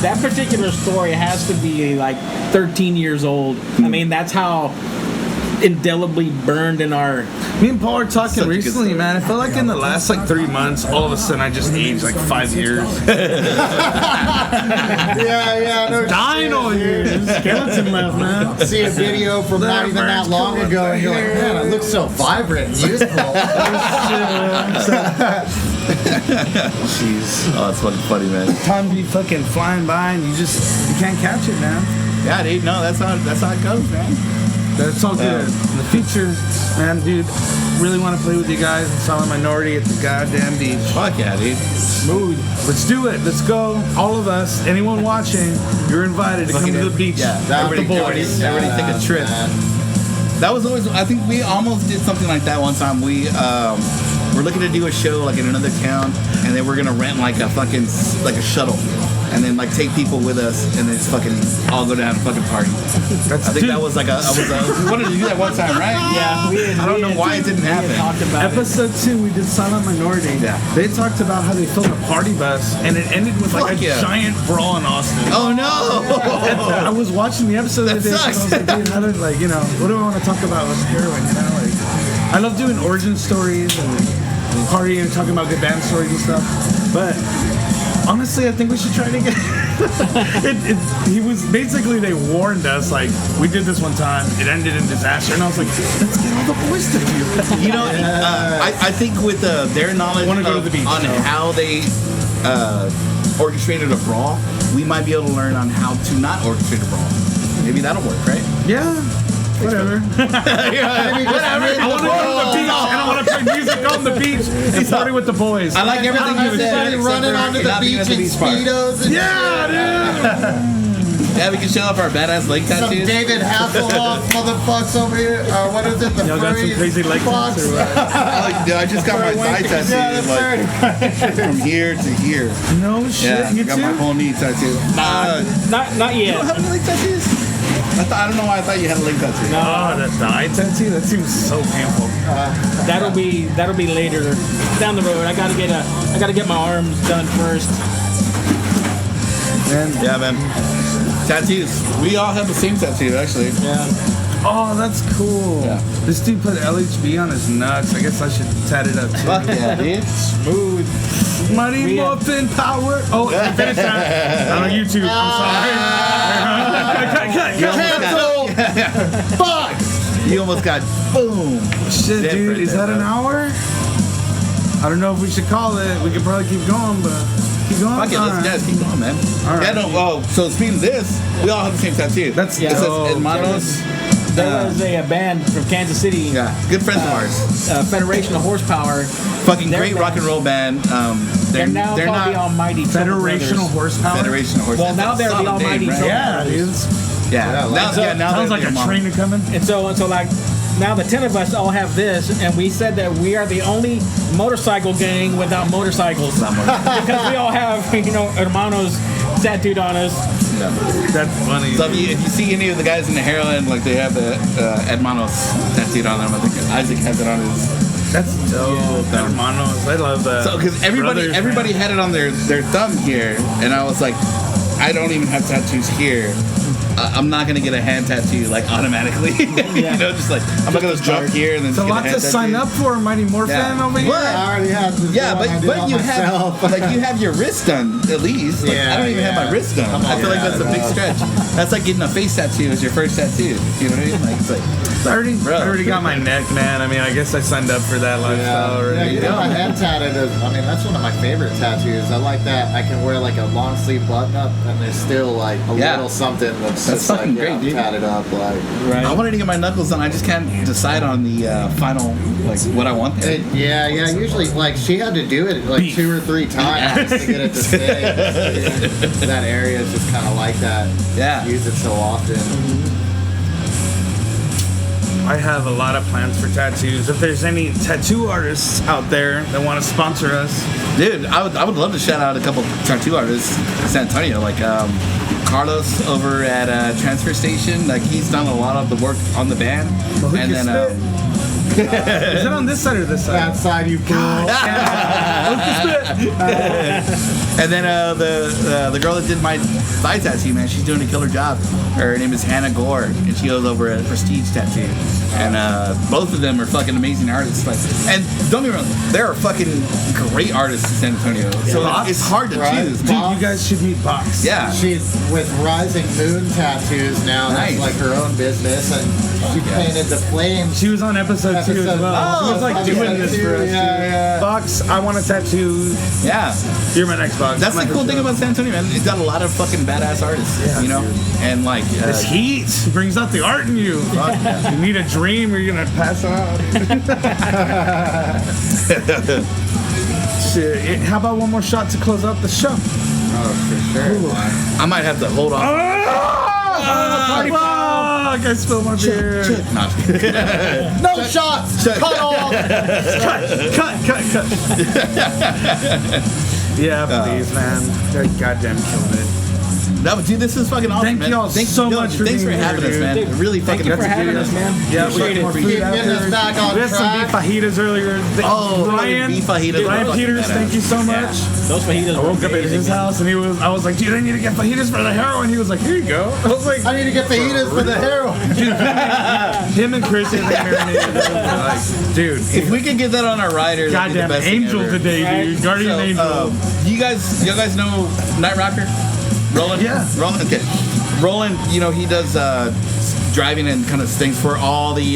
That particular story has to be like 13 years old. I mean, that's how indelibly burned in our. Me and Paul are talking Such a good recently, story. man. I feel like in the last like 3 months, all of a sudden I just aged like 5 years. Yeah, no Dino years. Skeleton left, man. See a video from not even that long ago, and you're like, man, I look so vibrant and youthful. Jeez. Oh, it's fucking funny, man. Time be fucking flying by and you can't catch it, man. Yeah, dude. No, that's how it goes, man. That's all good. In the future, man, dude, really want to play with you guys in Silent Minority at the goddamn beach. Fuck yeah, dude. Smooth. Let's do it. Let's go. All of us, anyone watching, you're invited to come to the beach. Yeah, with the boys. everybody take a trip. That was always. I think we almost did something like that one time. We were looking to do a show like in another town, and then we're gonna rent like a fucking like a shuttle, and then like take people with us, and then just fucking all go down and fucking party. I think that was like we wanted to do that one time, right? Yeah, I don't know why it didn't happen. Talked about Episode 2, we did Silent Minority. Yeah. They talked about how they filmed a party bus, and it ended with like Fuck a yeah. giant brawl in Austin. Oh no! I was watching the episode the That other day, and I sucks. was like, dude, how did, like, you know, what do I want to talk about with heroin, you know? Like, I love doing origin stories and partying and talking about good band stories and stuff, but honestly, I think we should try it again. He was basically, they warned us, like, we did this one time, it ended in disaster, and I was like, let's get all the boys to do it. You know, I think with their knowledge Wanna go to the beach, on so. how they orchestrated a brawl, we might be able to learn on how to not orchestrate a brawl. Maybe that'll work, right? Yeah, whatever. Whatever. I want to go to the beach, and I want to play music on the beach and party with the boys. I like everything you said. Everybody running onto the not being beach at in part. speedos and Yeah, dude. Yeah, we can show off our badass leg some tattoos. David Hasselhoff motherfucks over here. What is it? The Y'all got some furry crazy leg fucks? tats or what? I just got my thigh tattoo, Yeah, the like from here to here. No shit, Yeah, you got too? my whole knee tattoo. Not You yet. don't have any leg tattoos? I don't know why I thought you had a leg tattoo. Oh, that thigh tattoo? That seems so painful. That'll be later down the road. I gotta get my arms done first. Yeah, man. Tattoos. We all have the same tattoo, actually. Yeah. Oh, that's cool. Yeah. This dude put LHB on his nuts. I guess I should tat it up too. Fuck yeah, dude. Smooth. Mighty Morphin Power. Oh, I finished that on YouTube. I'm sorry. Cut. Fuck! You almost got boom. Shit, Dead dude. right Is there, that an bro. hour? I don't know if we should call it. We could probably keep going, but keep going. Fuck it, let's Alright. keep going, man. All right. Yeah, no, oh, so speaking of this, we all have the same tattoo. That's it says dope. Hermanos. There was a band from Kansas City, Yeah, good friends of ours. Federation of Horsepower. Fucking Their great band- rock and roll band. They're now they're called the not Almighty Trouble Federational Brothers. Horsepower. Federation of Horse. Well, now That's a they're the solid Almighty name, right? Trouble Yeah, Brothers. dude. Yeah, Yeah, now, like- yeah, now Sounds they're like a the train coming. And so like now the 10 of us all have this, and we said that we are the only motorcycle gang without motorcycles because we all have hermanos tattooed on us. Yeah. That's funny. So if you see any of the guys in the Heroine, like they have the Hermanos tattooed on them. I think Isaac has it on his. That's dope. Hermanos. I love that. So because everybody had it on their thumb here, and I was like, I don't even have tattoos here. I'm not gonna get a hand tattoo like automatically. Just like I'm not gonna jump here and then It's just a get lot hand to sign tattoo. up for, Mighty Morphin Yeah. over here. What? I already have this Yeah, one. I did but on you myself. have like you have your wrist done at least. Like, I don't even have my wrist done. Come I on, feel like that's a big stretch. That's like getting a face tattoo as your first tattoo. You know what I mean? Like it's like I bro. already got my neck, man. I mean, I guess I signed up for that lifestyle Yeah, already. you know, my head tatted is, I mean, that's one of my favorite tattoos. I like that. I can wear like a long sleeve button up and there's still like a Yeah. little something that's That's just fucking like, great, dude. tatted up. Like, I wanted to get my knuckles done. I just can't decide on the final like what I want there. yeah. Usually, like, she had to do it like 2 or 3 times to get it to stay. That area is just kind of like that. Yeah. Use it so often. I have a lot of plans for tattoos. If there's any tattoo artists out there that want to sponsor us, Dude, I would love to shout out a couple tattoo artists in San Antonio, like Carlos over at Transfer Station. Like he's done a lot of the work on the band, and then is it on this side or this side? That side, you fool. and then the girl that did my thigh tattoo, man, she's doing a killer job. Her name is Hannah Gore, and she goes over at Prestige Tattoo. And both of them are fucking amazing artists. Like, and don't get me wrong, there are fucking great artists in San Antonio. So it's hard to choose. Dude, you guys should meet Box. Yeah. She's with Rising Moon Tattoos now. Nice. That's like her own business, and she painted the flames. She was on episode 2 as well. She was like episode doing this for us. 2, yeah. Box, I want a tattoo. Yeah. You're my next Box. That's I'm the like, cool thing about San Antonio, man. It's got a lot of fucking badass artists, Yeah, you know? dude. And like, This heat brings out the art in you. You need a dream or you're gonna pass out. Shit. How about one more shot to close out the show? Oh, for sure. I might have to hold on. Fuck! I spilled my beer. No, I'm just kidding. No shots! Cut off! Cut. Yeah, please, man. They're goddamn killing it. No, but dude, this is fucking awesome, Thank man. y'all so much for Thanks for being having here, us, dude. man. Dude, Really thank fucking you for having us, man. Yeah, we Appreciate got more it. food Keep getting after. us back on We had some track. beef fajitas earlier. Oh, Ryan, beef fajitas. Ryan Fucking Peters, badass. thank you so much. Those fajitas I were woke up at amazing, his man. house and I was like, dude, I need to get fajitas for the heroin. He was like, here you go. I was like, I need to get fajitas for the heroin. him and Christian, they marinated it. Like, dude, If we could get that on our rider, that'd be the goddamn best thing angel ever. today, dude. Right. Guardian So, angel. you guys know Night Rocker? Roland? Yeah. Roland? Okay. Roland, you know, he does driving and kind of things for all the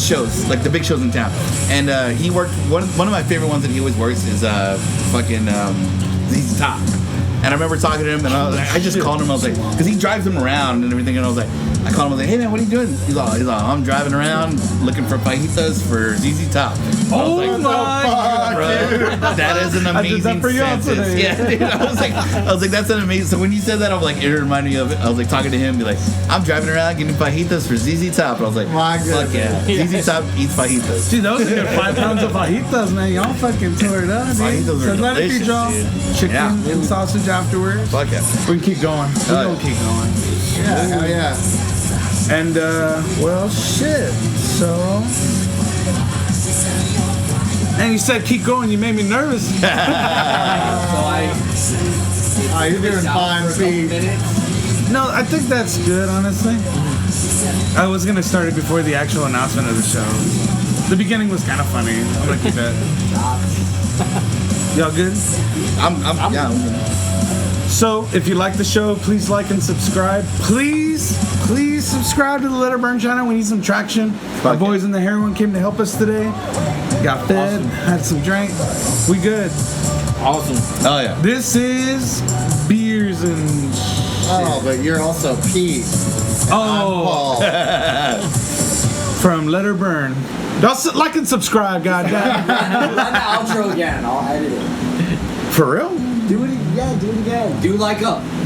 shows, like the big shows in town. And he worked, one of my favorite ones that he always works is fucking ZZ Top. And I remember talking to him, and I just called him. I was like, because he drives them around and everything. And I was like, I called him. I was like, hey man, what are you doing? He's all, I'm driving around looking for fajitas for ZZ Top. I was like, bro, that is an I did that amazing for y'all sentence. today. Yeah, dude, I was like, that's an amazing. So when you said that, I was like, it reminded me of it. I was like talking to him, be like, I'm driving around getting fajitas for ZZ Top. And I was like, My fuck yeah, ZZ Top eats fajitas. Dude, those are good 5 pounds of fajitas, man. Y'all fucking tore it up, dude. Fajitas are So let it be delicious, draw. dude. Chicken Yeah. and sausage afterwards. Fuck yeah. We can keep going. We Oh, gonna keep going. Yeah, hell yeah. And well, shit. So, and you said keep going. You made me nervous. So I Oh, you're doing fine, for a couple Pete. minutes. No, I think that's good, honestly. I was gonna start it before the actual announcement of the show. The beginning was kind of funny. I'm gonna keep it. Y'all good? I'm So, if you like the show, please like and subscribe. Please subscribe to the Let Her Burn channel. We need some traction. Our boys in the Heroine came to help us today. Got fed, had some drink. We good. Awesome. Oh yeah. This is Beers and Oh, but you're also Pete. Oh, from Let Her Burn. Y'all like and subscribe, goddamn. Run the outro again. I'll edit it. For real? Do it again. Do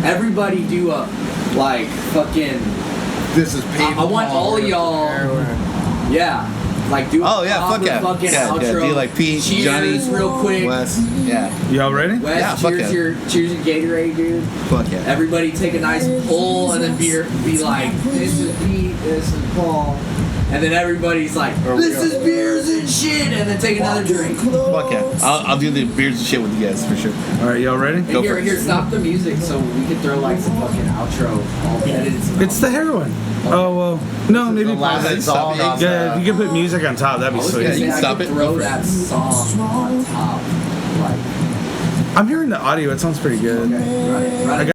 everybody do a, like, fucking. This is Pete. I want all of y'all. Yeah. Like, do Oh yeah, fuck yeah. fucking Yeah, outro. do like Pete, Cheers Johnny, real quick. Wes. Yeah. Y'all ready? Wes, Yeah, fuck cheers yeah. your Gatorade, dude. Fuck yeah. Everybody take a nice pull and then be like, this is Pete, this is Paul. And then everybody's like, this is beers and shit, and then take another drink. Fuck yeah. I'll do the beers and shit with you guys for sure. All right, y'all ready? And Go here, for it. here, stop the music so we can throw like some fucking outro. All edited. It's the Heroine. Oh, well. No, maybe The last pause it. song on Yeah, if you can put music on top, that'd be I was sweet. gonna you say can I stop could it. throw that song on top. Like, I'm hearing the audio. It sounds pretty good. okay, run it.